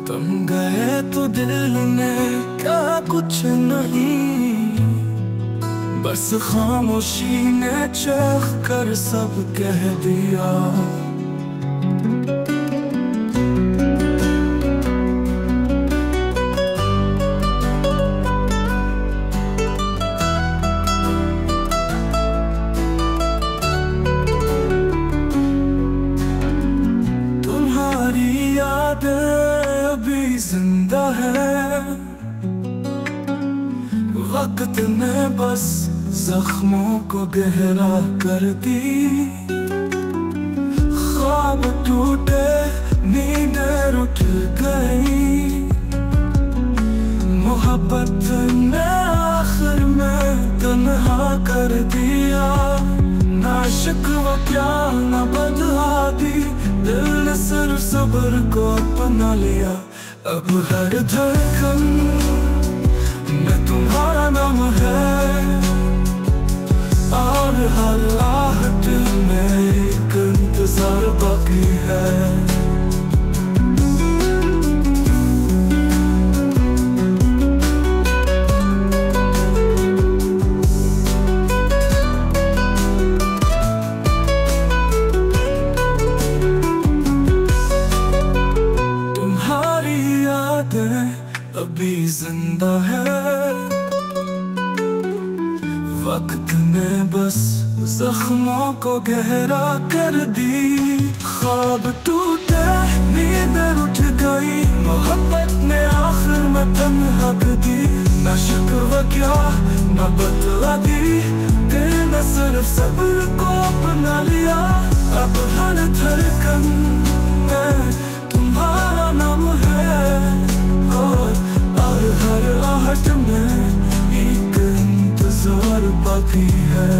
तुम गए तो दिल ने क्या कुछ नहीं, बस खामोशी ने चख कर सब कह दिया। तुम्हारी यादें अभी जिंदा है, वक्त ने बस जख्मों को गहरा कर दी। ख्वाब टूटे, नींदें उठ गई, मोहब्बत ने आखिर में तन्हा कर दिया। ना शिकवा क्या ना बदआती, दिल ने सिर्फ सब्र को अपना लिया। अब हर धड़कन में तुम्हारा नाम है, और हर आहट में एक इंतजार बाकी है। तुम्हारी यादें अभी जिंदा है, वक्त ने बस जख्मों को गहरा कर दी। ख्वाब टूटे, नींदें उठ गई, मोहब्बत ने आखिर में तन्हा कर दी। न शिकवा क्या न बदला दी, दिल ने सिर्फ सब्र को अपना लिया। अब हर धड़कन में तुम्हारा नाम है, और हर आहट में एक इंतजार बाकी है।